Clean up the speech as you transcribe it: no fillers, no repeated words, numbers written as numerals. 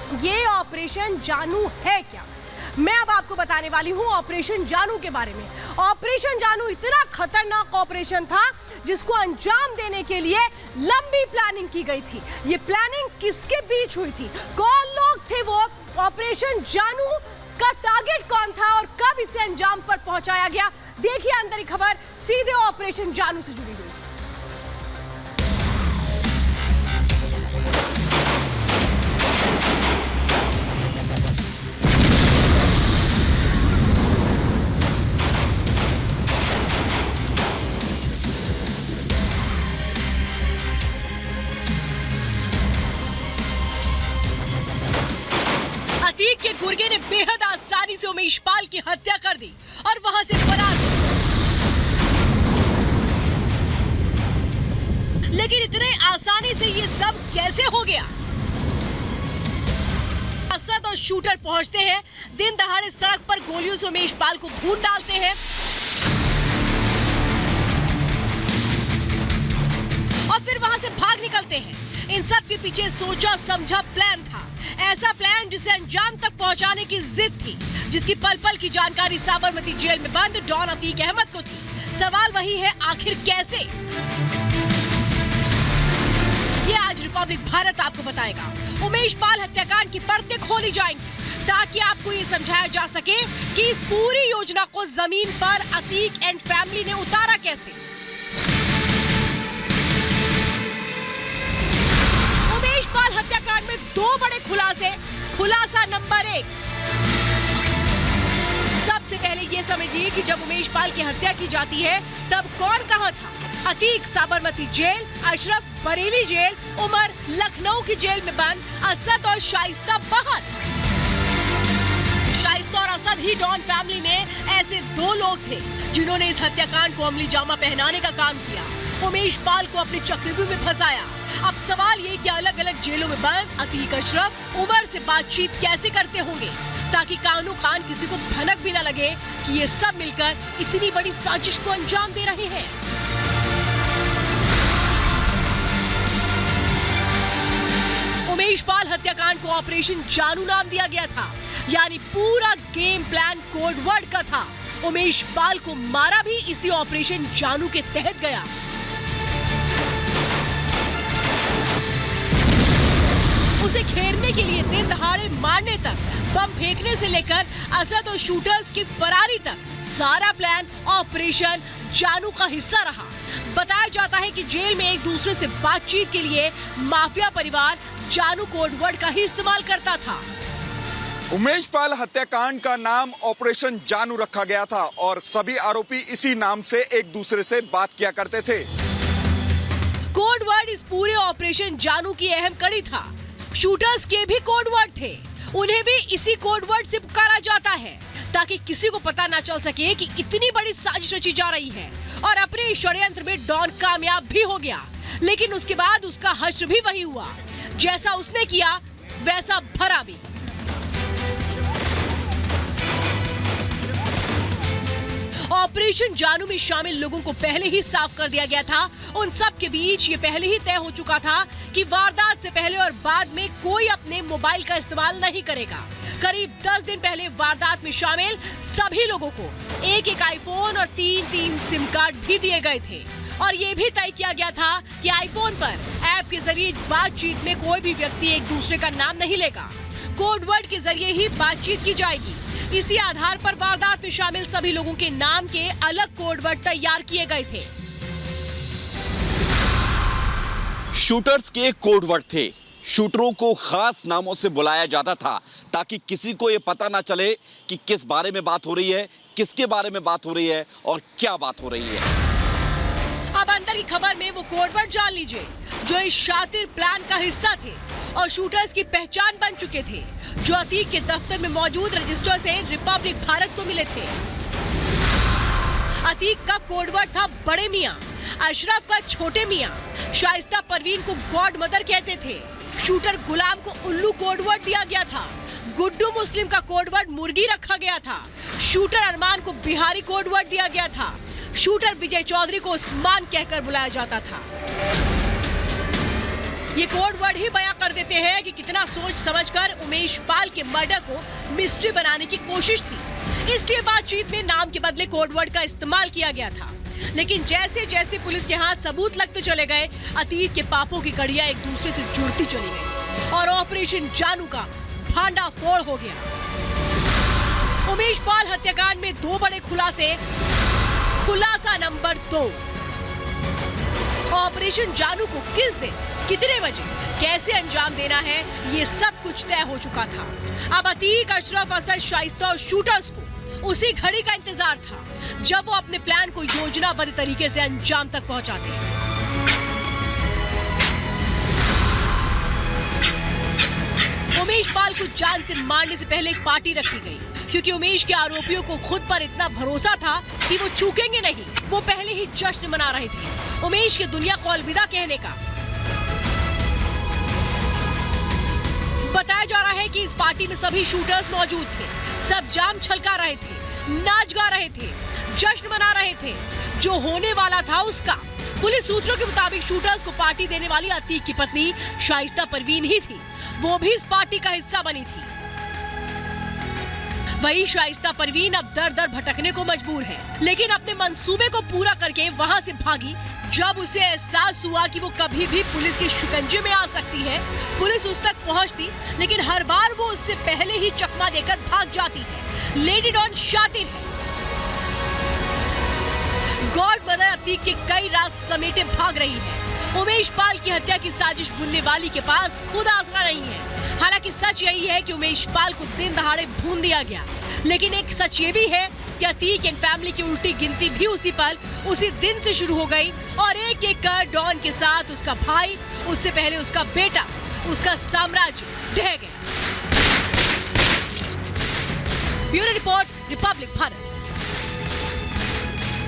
ये ऑपरेशन जानू है क्या? मैं अब आपको बताने वाली हूँ ऑपरेशन जानू के बारे में। ऑपरेशन जानू इतना खतरनाक ऑपरेशन था जिसको अंजाम देने के लिए लंबी प्लानिंग की गई थी। ये प्लानिंग किसके बीच हुई थी? कौन लोग थे वो? ऑपरेशन जानू का टारगेट कौन था और कब इसे अंजाम पर पहुंचाया गया? देखिए अंदर की खबर सीधे ऑपरेशन जानू से जुड़ी हुई। अतीक के गुर्गे ने बेहद आसानी से उमेश पाल की हत्या कर दी और वहां से फरार हो गया। लेकिन इतने आसानी से ये सब कैसे हो गया? असद और शूटर पहुंचते हैं, दिन दहाड़े सड़क पर गोलियों से उमेश पाल को भून डालते हैं और फिर वहां से भाग निकलते हैं। इन सब के पीछे सोचा समझा प्लान था, ऐसा प्लान जिसे अंजाम तक पहुंचाने की जिद थी, जिसकी पल पल की जानकारी साबरमती जेल में बंद डॉन अतीक अहमद को थी। सवाल वही है, आखिर कैसे? ये आज रिपब्लिक भारत आपको बताएगा। उमेश पाल हत्याकांड की परतें खोली जाएंगी ताकि आपको ये समझाया जा सके कि इस पूरी योजना को जमीन पर अतीक एंड फैमिली ने उतारा कैसे। उमेश पाल हत्याकांड में दो बड़े खुलासे। खुलासा नंबर 1, सबसे पहले ये समझिए कि जब उमेश पाल की हत्या की जाती है तब कौन कहां था? अतीक साबरमती जेल, अशरफ बरेली जेल, उमर लखनऊ की जेल में बंद, असद और शाइस्ता बाहर। शाइस्ता और असद ही डॉन फैमिली में ऐसे दो लोग थे जिन्होंने इस हत्याकांड को अमली जामा पहनाने का काम किया, उमेश पाल को अपने चक्रव्यूह में फंसाया। अब सवाल ये कि अलग अलग जेलों में बंद अतीक, अशरफ, उमर से बातचीत कैसे करते होंगे ताकि कानू खान किसी को भनक भी न लगे कि ये सब मिलकर इतनी बड़ी साजिश को अंजाम दे रहे हैं। उमेश पाल हत्याकांड को ऑपरेशन जानू नाम दिया गया था, यानी पूरा गेम प्लान कोड वर्ड का था। उमेश पाल को मारा भी इसी ऑपरेशन जानू के तहत गया। उसे घेरने के लिए दिन दहाड़े मारने तक, बम फेंकने से लेकर असद और शूटर्स की फरारी तक सारा प्लान ऑपरेशन जानू का हिस्सा रहा। बताया जाता है कि जेल में एक दूसरे से बातचीत के लिए माफिया परिवार जानू कोड वर्ड का ही इस्तेमाल करता था। उमेश पाल हत्याकांड का नाम ऑपरेशन जानू रखा गया था और सभी आरोपी इसी नाम से एक दूसरे से बात किया करते थे। कोड वर्ड इस पूरे ऑपरेशन जानू की अहम कड़ी था। शूटर्स के भी कोड वर्ड थे, उन्हें भी इसी कोड वर्ड से पुकारा जाता है ताकि किसी को पता न चल सके कि इतनी बड़ी साजिश रची जा रही है। और अपने षड्यंत्र में डॉन कामयाब भी हो गया, लेकिन उसके बाद उसका हश्र भी वही हुआ, जैसा उसने किया वैसा भरा भी। ऑपरेशन जानू में शामिल लोगों को पहले ही साफ कर दिया गया था। उन सब के बीच ये पहले ही तय हो चुका था कि वारदात से पहले और बाद में कोई अपने मोबाइल का इस्तेमाल नहीं करेगा। करीब 10 दिन पहले वारदात में शामिल सभी लोगों को एक एक आईफोन और 3 सिम कार्ड भी दिए गए थे और ये भी तय किया गया था कि आईफोन पर ऐप के जरिए बातचीत में कोई भी व्यक्ति एक दूसरे का नाम नहीं लेगा, कोड वर्ड के जरिए ही बातचीत की जाएगी। इसी आधार पर वारदात में शामिल सभी लोगों के नाम के अलग कोड वर्ड तैयार किए गए थे। शूटर्स के कोड वर्ड थे। शूटरों को खास नामों से बुलाया जाता था ताकि किसी को यह पता ना चले कि किस बारे में बात हो रही है, किसके बारे में बात हो रही है और क्या बात हो रही है। अब अंदर की खबर में वो कोड वर्ड जान लीजिए जो इस शातिर प्लान का हिस्सा थे और शूटर्स की पहचान बन चुके थे, जो अतीक के दफ्तर में मौजूद रजिस्टर से रिपब्लिक भारत को मिले थे। अतीक का कोड वर्ड था बड़े मियां, अशरफ का छोटे मियां, शाइस्ता परवीन को गॉड मदर कहते थे, शूटर गुलाम को उल्लू कोड वर्ड दिया गया था, गुड्डू मुस्लिम का कोड वर्ड मुर्गी रखा गया था, शूटर अरमान को बिहारी कोड वर्ड दिया गया था, शूटर विजय चौधरी को उस्मान कहकर बुलाया जाता था। ये कोड वर्ड ही बयां कर देते हैं कि कितना सोच समझकर उमेश पाल के मर्डर को मिस्ट्री बनाने की कोशिश थी। इसलिए बातचीत में नाम के बदले कोड वर्ड का इस्तेमाल किया गया था। लेकिन जैसे जैसे पुलिस के हाथ सबूत लगते चले गए, अतीत के पापों की कड़ियां एक दूसरे से जुड़ती चली गई और ऑपरेशन जानू का भांडाफोड़ हो गया। उमेश पाल हत्याकांड में 2 बड़े खुलासे। खुलासा नंबर 2, ऑपरेशन जानू को किस दिन, कितने बजे, कैसे अंजाम देना है, ये सब कुछ तय हो चुका था। अब अतीक, अशरफ, असद, शाइस्ता और शूटर्स को उसी घड़ी का इंतजार था जब वो अपने प्लान को योजनाबद्ध तरीके से अंजाम तक पहुंचाते। उमेश पाल को जान से मारने से पहले एक पार्टी रखी गई, क्योंकि उमेश के आरोपियों को खुद पर इतना भरोसा था कि वो चूकेंगे नहीं। वो पहले ही जश्न मना रहे थे उमेश की दुनिया को अलविदा कहने का। बताया जा रहा है कि इस पार्टी में सभी शूटर्स मौजूद थे। सब जाम छलका रहे थे, नाच गा रहे थे, जश्न मना रहे थे जो होने वाला था उसका। पुलिस सूत्रों के मुताबिक शूटर्स को पार्टी देने वाली अतीक की पत्नी शाइस्ता परवीन ही थी। वो भी इस पार्टी का हिस्सा बनी थी। वही शाइस्ता परवीन अब दर दर भटकने को मजबूर है, लेकिन अपने मंसूबे को पूरा करके वहां से भागी जब उसे एहसास हुआ कि वो कभी भी पुलिस के शिकंजे में आ सकती है। पुलिस उस तक पहुंचती, लेकिन हर बार वो उससे पहले ही चकमा देकर भाग जाती है। लेडी डॉन शातिर है। गॉड मदर अतीक के कई राज समेटे भाग रही है। उमेश पाल की हत्या की साजिश बुनने वाली के पास खुद आसरा नहीं है। हालांकि सच यही है कि उमेश पाल को दिन दहाड़े भून दिया गया, लेकिन एक सच ये भी है कि अतीक एंड फैमिली की उल्टी गिनती भी उसी पल, उसी दिन से शुरू हो गई और एक एक कर डॉन के साथ उसका भाई, उससे पहले उसका बेटा, उसका साम्राज्य ढह गया। Bureau report, Republic Bharat.